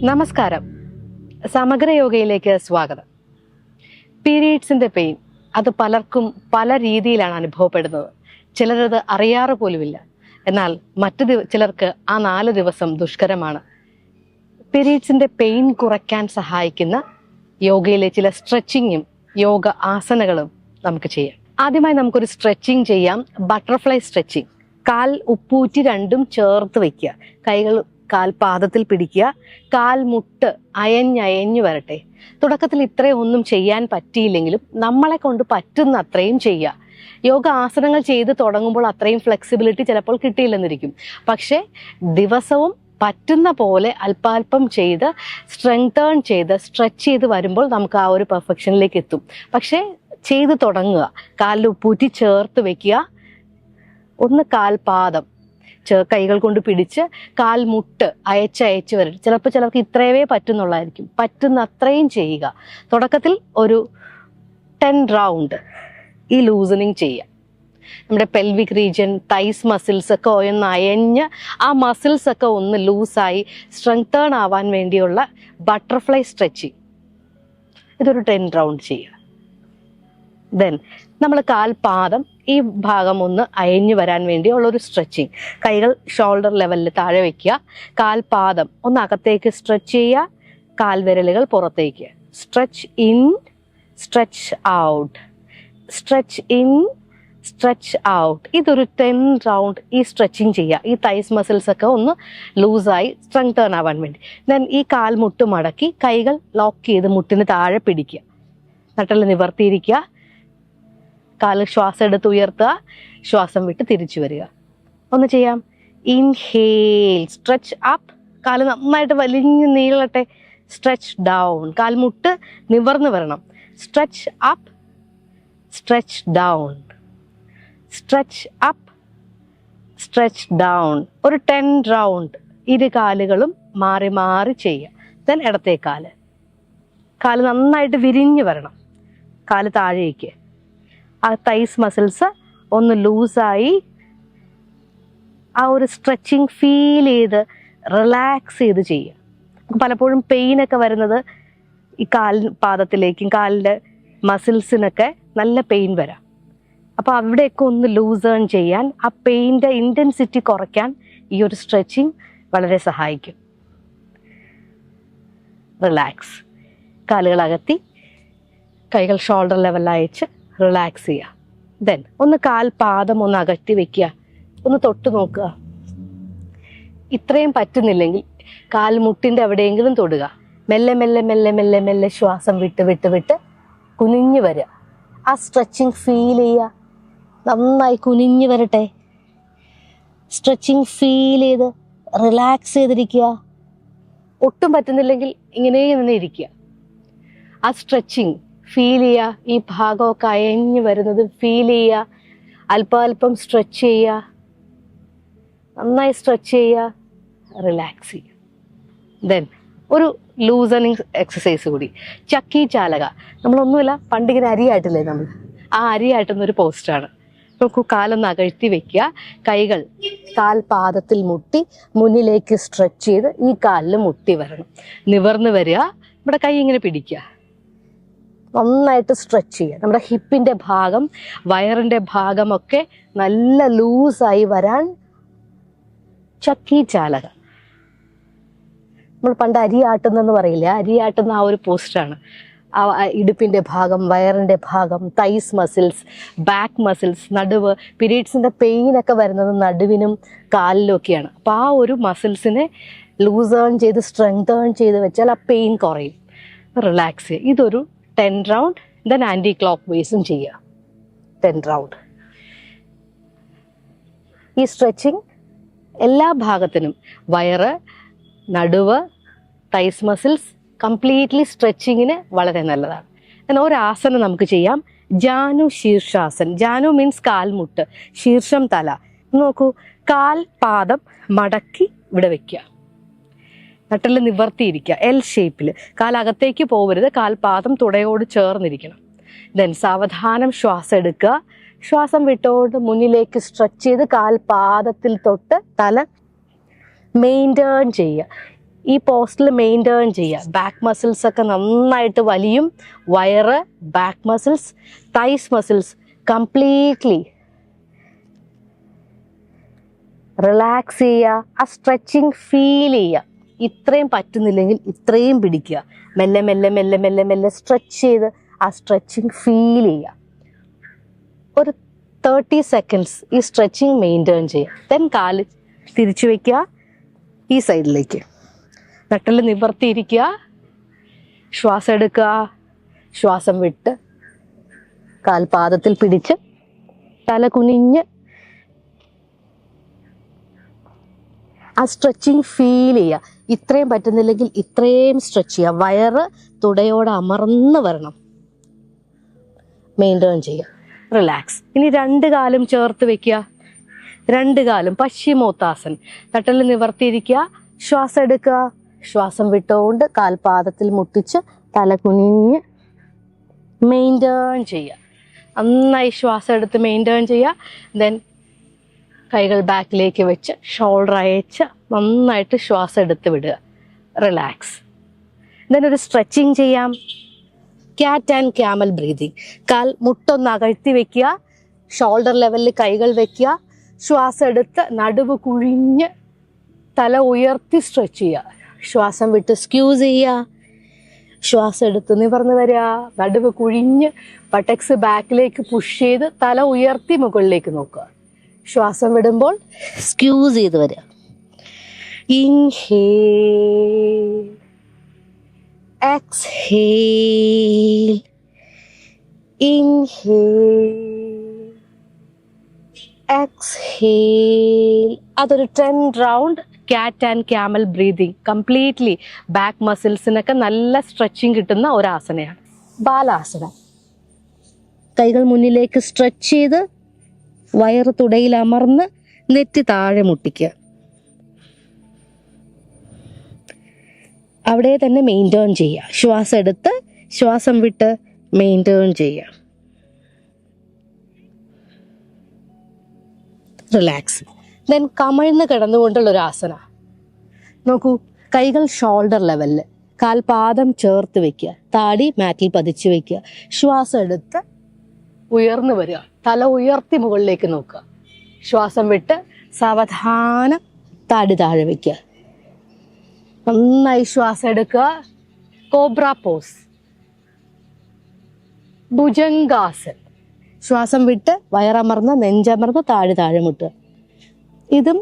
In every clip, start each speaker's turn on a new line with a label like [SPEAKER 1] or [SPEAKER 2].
[SPEAKER 1] നമസ്കാരം. സമഗ്ര യോഗയിലേക്ക് സ്വാഗതം. പീരീഡ്സിന്റെ പെയിൻ അത് പലർക്കും പല രീതിയിലാണ് അനുഭവപ്പെടുന്നത്. ചിലരത് അറിയാറ് പോലുമില്ല. എന്നാൽ ചിലർക്ക് ആ 4 ദിവസം ദുഷ്കരമാണ്. പീരീഡ്സിന്റെ പെയിൻ കുറയ്ക്കാൻ സഹായിക്കുന്ന യോഗയിലെ ചില സ്ട്രെച്ചിങ്ങും യോഗ ആസനകളും നമുക്ക് ചെയ്യാം. ആദ്യമായി നമുക്കൊരു സ്ട്രെച്ചിങ് ചെയ്യാം. Butterfly stretching. കാൽ ഉപ്പൂറ്റി രണ്ടും ചേർത്ത് വയ്ക്കുക. കൈകൾ കാൽപാദത്തിൽ പിടിക്കുക. കാൽമുട്ട് അയഞ്ഞു വരട്ടെ. തുടക്കത്തിൽ ഇത്രയും ഒന്നും ചെയ്യാൻ പറ്റിയില്ലെങ്കിലും നമ്മളെ കൊണ്ട് പറ്റുന്ന അത്രയും ചെയ്യുക. യോഗ ആസനങ്ങൾ ചെയ്ത് തുടങ്ങുമ്പോൾ അത്രയും ഫ്ലെക്സിബിലിറ്റി ചിലപ്പോൾ കിട്ടിയില്ലെന്നിരിക്കും. പക്ഷേ ദിവസവും പറ്റുന്ന പോലെ അല്പാൽപ്പം ചെയ്ത് സ്ട്രെങ്തേൺ ചെയ്ത് സ്ട്രെച്ച് ചെയ്ത് വരുമ്പോൾ നമുക്ക് ആ ഒരു പെർഫെക്ഷനിലേക്ക് എത്തും. പക്ഷേ ചെയ്ത് തുടങ്ങുക. കാലിൽ ഉപ്പൂറ്റി ചേർത്ത് വെക്കുക. ഒന്ന് കാൽപാദം കൈകൾ കൊണ്ട് പിടിച്ച് കാൽമുട്ട് അയച്ച് വരും. ചിലപ്പോൾ ചിലർക്ക് ഇത്രയേ പറ്റുന്നുള്ളായിരിക്കും. പറ്റുന്ന അത്രയും ചെയ്യുക. തുടക്കത്തിൽ ഒരു 10 റൗണ്ട് ഈ ലൂസനിങ് ചെയ്യുക. നമ്മുടെ പെൽവിക് റീജിയൻ, തൈസ് മസിൽസ് ഒക്കെ ഒന്ന് അയഞ്ഞ് ആ മസിൽസ് ഒക്കെ ഒന്ന് ലൂസായി സ്ട്രെങ്തേൺ ആവാൻ വേണ്ടിയുള്ള ബട്ടർഫ്ലൈ സ്ട്രെച്ചിങ്. ഇതൊരു 10 റൗണ്ട് ചെയ്യുക. ദെൻ നമ്മൾ കാൽപാദം ഈ ഭാഗം ഒന്ന് അയഞ്ഞു വരാൻ വേണ്ടിയുള്ളൊരു സ്ട്രെച്ചിങ്. കൈകൾ ഷോൾഡർ ലെവലിൽ താഴെ വയ്ക്കുക. കാൽപാദം ഒന്ന് അകത്തേക്ക് സ്ട്രെച്ച് ചെയ്യുക. കാൽവിരലുകൾ പുറത്തേക്ക്. Stretch in, stretch out, stretch in, stretch out. ഇതൊരു 10 റൗണ്ട് ഈ സ്ട്രെച്ചിങ് ചെയ്യുക. ഈ തൈസ് മസിൽസ് ഒക്കെ ഒന്ന് ലൂസായി സ്ട്രെങ്തേൺ ആവാൻ വേണ്ടി. ദെൻ ഈ കാൽമുട്ട് മടക്കി കൈകൾ ലോക്ക് ചെയ്ത് മുട്ടിന് താഴെ പിടിക്കുക. നട്ടെല്ല് നിവർത്തിയിരിക്കുക. കാല് ശ്വാസം എടുത്ത് ഉയർത്തുക. ശ്വാസം വിട്ട് തിരിച്ചു വരിക. ഒന്ന് ചെയ്യാം. Inhale, stretch up. കാല് നന്നായിട്ട് വലിഞ്ഞ് നീളട്ടെ. Stretch down. കാൽമുട്ട് നിവർന്ന് വരണം. Stretch up, stretch down, stretch up, stretch down. ഒരു 10 റൗണ്ട് ഇരു കാലുകളും മാറി മാറി ചെയ്യുക. ദെൻ ഇടത്തേ കാല് നന്നായിട്ട് വിരിഞ്ഞ് വരണം. കാല് താഴേക്ക്. ആ തൈസ് മസിൽസ് ഒന്ന് ലൂസായി ആ ഒരു സ്ട്രെച്ചിങ് ഫീൽ ചെയ്ത് റിലാക്സ് ചെയ്ത് ചെയ്യുക. പലപ്പോഴും പെയിനൊക്കെ വരുന്നത് ഈ പാദത്തിലേക്കും കാലിൻ്റെ മസിൽസിനൊക്കെ നല്ല പെയിൻ വരാം. അപ്പോൾ അവിടെയൊക്കെ ഒന്ന് ലൂസേൺ ചെയ്യാൻ, ആ പെയിൻ്റെ ഇൻറ്റൻസിറ്റി കുറയ്ക്കാൻ ഈ ഒരു സ്ട്രെച്ചിങ് വളരെ സഹായിക്കും. റിലാക്സ്. കാലുകൾ അകത്തി കൈകൾ ഷോൾഡർ ലെവലിൽ അയച്ച് റിലാക്സ് ചെയ്യുക. ദെൻ ഒന്ന് കാൽപാദം ഒന്ന് അകറ്റി വെക്കുക. ഒന്ന് തൊട്ട് നോക്കുക. ഇത്രയും പറ്റുന്നില്ലെങ്കിൽ കാൽമുട്ടിൻ്റെ എവിടെയെങ്കിലും തൊടുക. മെല്ലെ മെല്ലെ മെല്ലെ മെല്ലെ മെല്ലെ ശ്വാസം വിട്ട് വിട്ട് വിട്ട് കുനിഞ്ഞു വരിക. ആ സ്ട്രെച്ചിങ് ഫീൽ ചെയ്യുക. നന്നായി കുനിഞ്ഞു വരട്ടെ. സ്ട്രെച്ചിങ് ഫീൽ ചെയ്ത് റിലാക്സ് ചെയ്തിരിക്കുക. ഒട്ടും പറ്റുന്നില്ലെങ്കിൽ ഇങ്ങനെ തന്നെ ഇരിക്കുക. ആ സ്ട്രെച്ചിങ് ഫീൽ ചെയ്യുക. ഈ ഭാഗമൊക്കെ അയഞ്ഞു വരുന്നത് ഫീൽ ചെയ്യുക. അല്പാൽപ്പം സ്ട്രെച്ച് ചെയ്യുക. നന്നായി സ്ട്രെച്ച് ചെയ്യുക. റിലാക്സ് ചെയ്യുക. ദെൻ ഒരു ലൂസനിങ് എക്സസൈസ് കൂടി. ചക്കി ചാലക. നമ്മളൊന്നുമില്ല, പണ്ടിങ്ങനെ അരിയായിട്ടില്ലേ നമ്മൾ, ആ അരിയായിട്ടുന്നൊരു പോസ്റ്റാണ്. നോക്കൂ, കാലൊന്ന് അകഴ്ത്തി വെക്കുക. കൈകൾ കാൽപാദത്തിൽ മുട്ടി മുന്നിലേക്ക് സ്ട്രെച്ച് ചെയ്ത് ഈ കാലിൽ മുട്ടി വരണം. നിവർന്ന് വരിക. നമ്മുടെ കൈ ഇങ്ങനെ പിടിക്കുക. നന്നായിട്ട് സ്ട്രെച്ച് ചെയ്യുക. നമ്മുടെ ഹിപ്പിൻ്റെ ഭാഗം, വയറിൻ്റെ ഭാഗമൊക്കെ നല്ല ലൂസായി വരാൻ ചക്കി ചാലക. നമ്മൾ പണ്ട് അരിയാട്ടുന്നെന്ന് പറയില്ലേ, അരിയാട്ടുന്ന ആ ഒരു പോസ്റ്റാണ്. ആ ഇടുപ്പിൻ്റെ ഭാഗം, വയറിൻ്റെ ഭാഗം, തൈസ് മസിൽസ്, ബാക്ക് മസിൽസ്, നടുവ്. പീരീഡ്സിൻ്റെ പെയിനൊക്കെ വരുന്നത് നടുവിനും കാലിലും ഒക്കെയാണ്. അപ്പോൾ ആ ഒരു മസിൽസിനെ ലൂസേൺ ചെയ്ത് സ്ട്രെങ്തേൺ ചെയ്ത് വെച്ചാൽ ആ പെയിൻ കുറയും. റിലാക്സ് ചെയ്യുക. ഇതൊരു 10 റൗണ്ട്. ദെൻ ആൻറ്റി ക്ലോക്ക് വൈസും ചെയ്യുക. 10 റൗണ്ട്. ഈ സ്ട്രെച്ചിങ് എല്ലാ ഭാഗത്തിനും, വയറ്, നടുവ്, തൈസ് മസിൽസ് കംപ്ലീറ്റ്ലി സ്ട്രെച്ചിങ്ങിന് വളരെ നല്ലതാണ്. എന്നാൽ ഒരു ആസനം നമുക്ക് ചെയ്യാം. ജാനു ശീർഷാസൻ. ജാനു മീൻസ് കാൽമുട്ട്, ശീർഷം തല. നോക്കൂ, കാൽപാദം മടക്കി ഇവിടെ വെക്കുക. നട്ടെല്ല് നിവർത്തിയിരിക്കുക. എൽ ഷേപ്പിൽ. കാലകത്തേക്ക് പോകരുത്. കാൽപാദം തുടയോട് ചേർന്നിരിക്കണം. ദെൻ സാവധാനം ശ്വാസം എടുക്കുക. ശ്വാസം വിട്ടോണ്ട് മുന്നിലേക്ക് സ്ട്രെച്ച് ചെയ്ത് കാൽപാദത്തിൽ തൊട്ട് തല മെയിൻറ്റേൺ ചെയ്യുക. ഈ പോസ്റ്റിൽ മെയിൻറ്റെയിൻ ചെയ്യുക. ബാക്ക് മസിൽസ് ഒക്കെ നന്നായിട്ട് വലിയും. വയറ്, back muscles, thighs muscles completely relax ചെയ്യുക. ആ സ്ട്രെച്ചിങ് ഫീൽ ചെയ്യുക. ഇത്രയും പറ്റുന്നില്ലെങ്കിൽ ഇത്രയും പിടിക്കുക. മെല്ലെ മെല്ലെ മെല്ലെ മെല്ലെ മെല്ലെ സ്ട്രെച്ച് ചെയ്ത് ആ സ്ട്രെച്ചിങ് ഫീൽ ചെയ്യുക. ഒരു 30 സെക്കൻഡ്സ് ഈ സ്ട്രെച്ചിങ് മെയിൻറ്റെയിൻ ചെയ്യുക. ദെൻ കാല് തിരിച്ചു വയ്ക്കുക ഈ സൈഡിലേക്ക്. നട്ടെല്ല് നിവർത്തിയിരിക്കുക. ശ്വാസം എടുക്കുക. ശ്വാസം വിട്ട് കാൽപാദത്തിൽ പിടിച്ച് തല കുനിഞ്ഞ് ആ സ്ട്രെച്ചിങ് ഫീൽ ചെയ്യുക. ഇത്രയും പറ്റുന്നില്ലെങ്കിൽ ഇത്രയും സ്ട്രെച്ച് ചെയ്യുക. വയറ് തുടയോടെ അമർന്ന് വരണം. മെയിൻറ്റെയിൻ ചെയ്യുക. റിലാക്സ്. ഇനി 2 കാലും ചേർത്ത് വെക്കുക. 2 കാലും പശ്ചിമോത്താസൻ. നട്ടെല്ല് നിവർത്തിയിരിക്കുക. ശ്വാസം എടുക്കുക. ശ്വാസം വിട്ടുകൊണ്ട് കാൽപാദത്തിൽ മുട്ടിച്ച് തല കുനിഞ്ഞ് മെയിൻറ്റെയിൻ ചെയ്യുക. നന്നായി ശ്വാസം എടുത്ത് മെയിൻറ്റെയിൻ ചെയ്യുക. ദെൻ കൈകൾ ബാക്കിലേക്ക് വെച്ച് ഷോൾഡർ അയച്ച് നന്നായിട്ട് ശ്വാസം എടുത്ത് വിടുക. റിലാക്സ്. ദെൻ ഒരു സ്ട്രെച്ചിങ് ചെയ്യാം. Cat and camel breathing. കാൽ മുട്ടൊന്ന് അകഴ്ത്തി വെക്കുക. ഷോൾഡർ ലെവലിൽ കൈകൾ വെക്കുക. ശ്വാസം എടുത്ത് നടുവ് കുഴിഞ്ഞ് തല ഉയർത്തി സ്ട്രെച്ച് ചെയ്യുക. ശ്വാസം വിട്ട് സ്ക്യൂസ് ചെയ്യുക. ശ്വാസം എടുത്ത് നിവർന്ന് വരിക. നടുവ് കുഴിഞ്ഞ് ബട്ടക്സ് ബാക്കിലേക്ക് പുഷ് ചെയ്ത് തല ഉയർത്തി മുകളിലേക്ക് നോക്കുക. ശ്വാസം വിടുമ്പോൾ സ്ക്യൂസ് ചെയ്ത് വരിക. Inhale, exhale, inhale, exhale. അതൊരു 10 round cat and camel breathing. Completely back മസിൽസിനൊക്കെ നല്ല സ്ട്രെച്ചിങ് കിട്ടുന്ന ഒരു ആസനയാണ്. ബാലാസന. കൈകൾ മുന്നിലേക്ക് സ്ട്രെച്ച് ചെയ്ത് വയറ് തുടയിൽ അമർന്ന് നെറ്റി താഴെ മുട്ടിക്കുക. അവിടെ തന്നെ മെയിൻറ്റെയിൻ ചെയ്യുക. ശ്വാസം എടുത്ത് ശ്വാസം വിട്ട് മെയിൻറ്റെയിൻ ചെയ്യുക. റിലാക്സ്. ദെൻ കമിഴ്ന്ന് കിടന്നുകൊണ്ടുള്ളൊരു ആസന. നോക്കൂ, കൈകൾ ഷോൾഡർ ലെവലിൽ, കാൽപാദം ചേർത്ത് വെക്കുക. താടി മാറ്റിൽ പതിച്ചു വെക്കുക. ശ്വാസം എടുത്ത് ഉയർന്നു വരിക. തല ഉയർത്തി മുകളിലേക്ക് നോക്കുക. ശ്വാസം വിട്ട് സാവധാനം താടി താഴെ വയ്ക്കുക. നന്നായി ശ്വാസം എടുക്കുക. Cobra pose, Bhujangasan. ശ്വാസം വിട്ട് വയറമർന്ന് നെഞ്ചമർന്ന് താഴെ താഴെ മുട്ടുക. ഇതും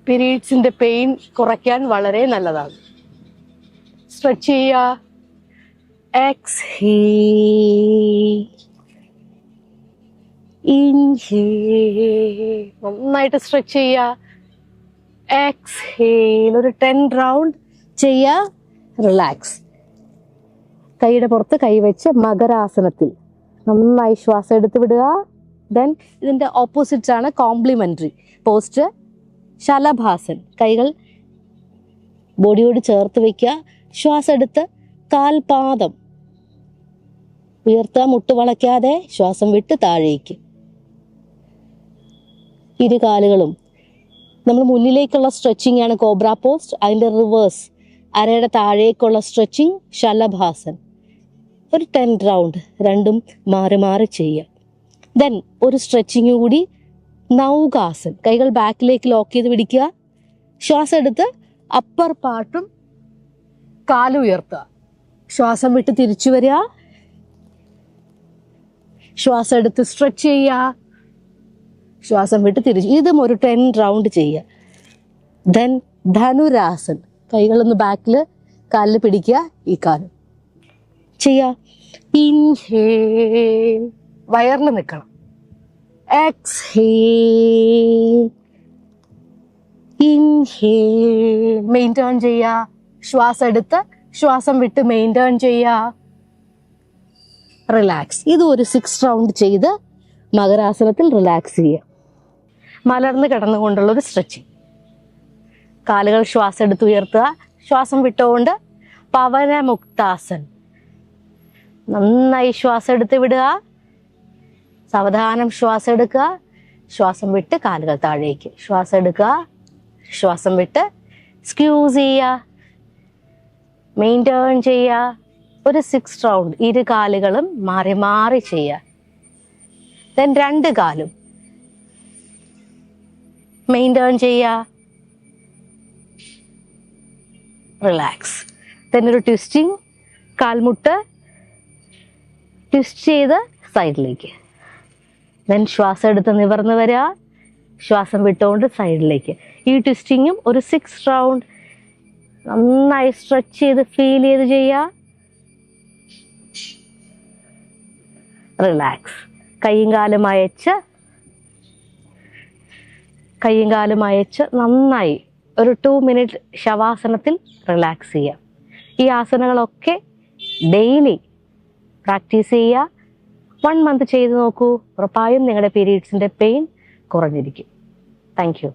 [SPEAKER 1] പീരീഡ്സിന്റെ പെയിൻ കുറയ്ക്കാൻ വളരെ നല്ലതാണ്. സ്ട്രെച്ച് ചെയ്യുക. Exhale, inhale. നന്നായിട്ട് സ്ട്രെച്ച് ചെയ്യുക. എക്സ്ഹേൽ. ഒരു 10 റൗണ്ട് ചെയ്യുക. റിലാക്സ്. കൈയുടെ പുറത്ത് കൈവച്ച് മകരാസനത്തിൽ നന്നായി ശ്വാസം എടുത്ത് വിടുക. ദെൻ ഇതിന്റെ ഓപ്പോസിറ്റ്സ് ആണ് കോംപ്ലിമെന്ററി പോസ്റ്റ്, ശലഭാസൻ. കൈകൾ ബോഡിയോട് ചേർത്ത് വെക്കുക. ശ്വാസം എടുത്ത് കാൽപാദം ഉയർത്തുക. മുട്ട് വളയ്ക്കാതെ ശ്വാസം വിട്ട് താഴേക്ക്. 2 കാലുകളും നമ്മൾ മുന്നിലേക്കുള്ള സ്ട്രെച്ചിങ് ആണ് കോബ്ര പോസ്റ്റ്. അതിന്റെ റിവേഴ്സ് അരയുടെ താഴേക്കുള്ള സ്ട്രെച്ചിങ് ശലഭാസൻ. ഒരു 10 റൗണ്ട് രണ്ടും മാറി മാറി ചെയ്യുക. ദെൻ ഒരു സ്ട്രെച്ചിങ് കൂടി, നൗകാസൻ. കൈകൾ ബാക്കിലേക്ക് ലോക്ക് ചെയ്ത് പിടിക്കുക. ശ്വാസം എടുത്ത് അപ്പർ പാർട്ടും കാല് ഉയർത്തുക. ശ്വാസം വിട്ട് തിരിച്ചു വരിക. ശ്വാസം എടുത്ത് സ്ട്രെച്ച് ചെയ്യുക. ശ്വാസം വിട്ട് തിരിച്ചു. ഇതും ഒരു 10 റൗണ്ട് ചെയ്യുക. ദെൻ ധനുരാസൻ. കൈകളൊന്ന് ബാക്കിൽ കാലിൽ പിടിക്കുക. ഈ കാല് ചെയ്യുക. ഇൻഹേൽ, വയറിൽ നിൽക്കണം. Exhale, inhale. മെയിൻറ്റെയിൻ ചെയ്യുക. ശ്വാസം എടുത്ത് ശ്വാസം വിട്ട് മെയിൻറ്റെയിൻ ചെയ്യുക. റിലാക്സ്. ഇത് ഒരു 6 റൗണ്ട് ചെയ്ത് മകരാസനത്തിൽ റിലാക്സ് ചെയ്യുക. മലർന്ന് കിടന്നുകൊണ്ടുള്ള ഒരു സ്ട്രെച്ചിങ്. കാലുകൾ ശ്വാസം എടുത്ത് ഉയർത്തുക. ശ്വാസം വിട്ടുകൊണ്ട് പവനമുക്താസൻ. നന്നായി ശ്വാസം എടുത്ത് വിടുക. സാവധാനം ശ്വാസം എടുക്കുക. ശ്വാസം വിട്ട് കാലുകൾ താഴേക്ക്. ശ്വാസം എടുക്കുക. ശ്വാസം വിട്ട് സ്ക്യൂസ് ചെയ്യുക, മെയിൻറ്റേൺ ചെയ്യുക. ഒരു 6 റൗണ്ട് 2 കാലുകളും മാറി മാറി ചെയ്യുക. ദെൻ 2 കാലും മെയിൻറ്റേൺ ചെയ്യുക, റിലാക്സ്. ദെൻ ഒരു ട്വിസ്റ്റിംഗ്, കാൽമുട്ട് ട്വിസ്റ്റ് ചെയ്ത് സൈഡിലേക്ക്. ദെൻ ശ്വാസം എടുത്ത് നിവർന്ന് വരിക, ശ്വാസം വിട്ടുകൊണ്ട് സൈഡിലേക്ക്. ഈ ട്വിസ്റ്റിങ്ങും ഒരു 6 റൗണ്ട് നന്നായി സ്ട്രെച്ച് ചെയ്ത് ഫീൽ ചെയ്ത് ചെയ്യുക. റിലാക്സ്. കൈയും കാലും അയച്ച് നന്നായി ഒരു 2 മിനിറ്റ് ശവാസനത്തിൽ റിലാക്സ് ചെയ്യുക. ഈ ആസനകളൊക്കെ ഡെയിലി പ്രാക്ടീസ് ചെയ്യുക. 1 മന്ത് ചെയ്ത് നോക്കൂ. ഉറപ്പായും നിങ്ങളുടെ പീരീഡ്സിൻ്റെ പെയിൻ കുറഞ്ഞിരിക്കും. Thank U.